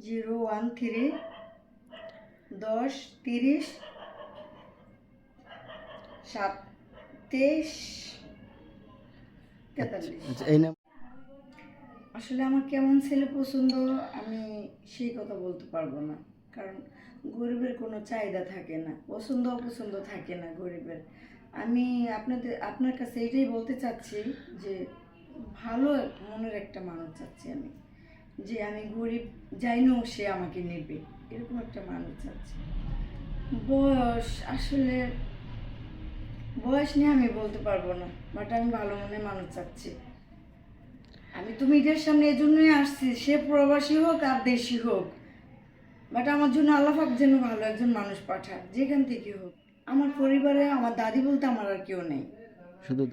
013 10 30 7 23 43। আসলে আমার কেমন ছেলে পছন্দ আমি সেই কথা বলতে পারবো না, কারণ গরিবের কোনো চাহিদা থাকে না, পছন্দ অপছন্দ থাকে না গরিবের। আমি আপনার কাছে এটাই বলতে চাচ্ছি যে ভালো মনের একটা মানুষ চাচ্ছি আমি, যে আমি গরিব যাইনো সে আমাকে নেবে, এরকম একটা মানুষ চাচ্ছি। বয়স আসলে বয়স নিয়ে আমি বলতে পারবো না, বাট আমি ভালো মনের মানুষ চাচ্ছি। আমি তো মিডিয়ার সামনে এজন্যই আসছি, সে প্রবাসী হোক আর দেশি হোক, বাট আমার জন্য আল্লাহ পাক যেন ভালো একজন মানুষ পাঠায়, যেখান থেকে হোক। আমার পরিবারে আমার দাদি বলতে আমার আর কেউ নেই, শুধু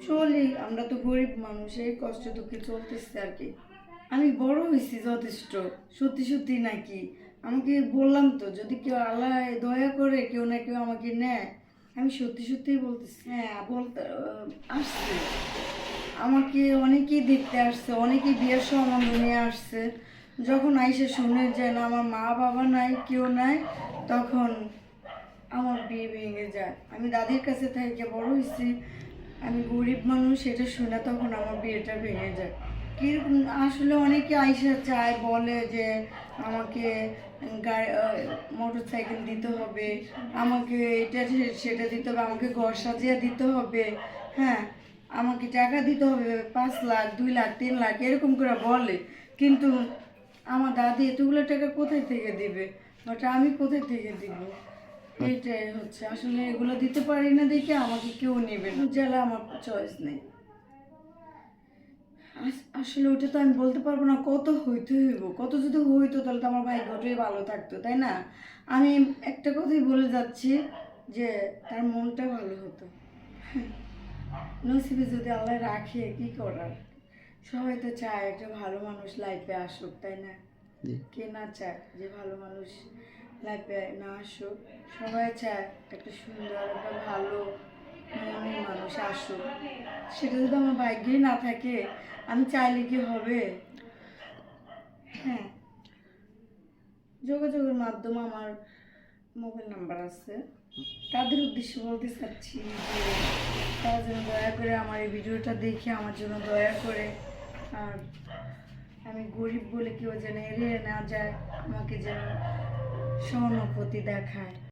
চলি, আমরা তো গরিব মানুষ, এই কষ্ট দুঃখে চলতেছে আর কি। আমি বড় হয়েছি যথেষ্ট, সত্যি সত্যি নাকি আমাকে বললাম তো, যদি কেউ আল্লাহ দয়া করে কেউ না কেউ আমাকে নেয়, আমি সত্যি সত্যিই বলতেছি। হ্যাঁ বলতে আসছে, আমাকে অনেকেই দেখতে আসছে, অনেকেই বিয়ের সম্বন্ধ নিয়ে আসছে। যখন আইসে শুনে যে না আমার মা বাবা নাই, কেউ নাই, তখন আমার বিয়ে ভেঙে যায়। আমি দাদির কাছে থেকে বড় হয়েছি, আমি গরিব মানুষ, এটা শুনে তখন আমার বিয়েটা ভেঙে যায়। কিরকম আসলে অনেকে আইসা চায়, বলে যে আমাকে গাড়ি মোটর সাইকেল দিতে হবে, আমাকে এটা সেটা দিতে হবে, আমাকে ঘর সাজিয়ে দিতে হবে, হ্যাঁ আমাকে টাকা দিতে হবে 5 লাখ 2 লাখ 3 লাখ এরকম করে বলে। কিন্তু আমার দাদি এতগুলো টাকা কোথায় থেকে দিবে, বাট আমি কোথায় থেকে দিব? এইটাই হচ্ছে আসলে, এগুলো দিতে পারি না দেখে আমাকে কেউ নেবে না, জেলা আমার চয়েস নেই। আসলে ওটা তো আমি বলতে পারবো না, কত হইতে হইব, কত যদি হইতো তাহলে তো আমার ভাগ্যটাই ভালো থাকতো, তাই না? আমি একটা কথাই বলে যাচ্ছি যে তার মনটা ভালো হতো। নসিবে যদি আল্লাহ রাখে, কি করার। সবাই তো চায় একটা ভালো মানুষ লাইফে আসুক, তাই না? কে না চায় যে ভালো মানুষ লাইফে না আসুক? সবাই চায় একটা সুন্দর, একটা ভালো মনের মানুষ আসুক। সেটা যদি আমার ভাগ্যেই না থাকে, আমি চাইলে কি হবে? হ্যাঁ, যোগাযোগের মাধ্যম আমার মোবাইল নাম্বার আছে। তাদের উদ্দেশ্যে বলতে চাচ্ছি যে তারা যেন দয়া করে আমার এই ভিডিওটা দেখে আমার জন্য দয়া করে, আর আমি গরিব বলে কেউ যেন এড়িয়ে না যায়, আমাকে যেন সহানুভূতি দেখায়।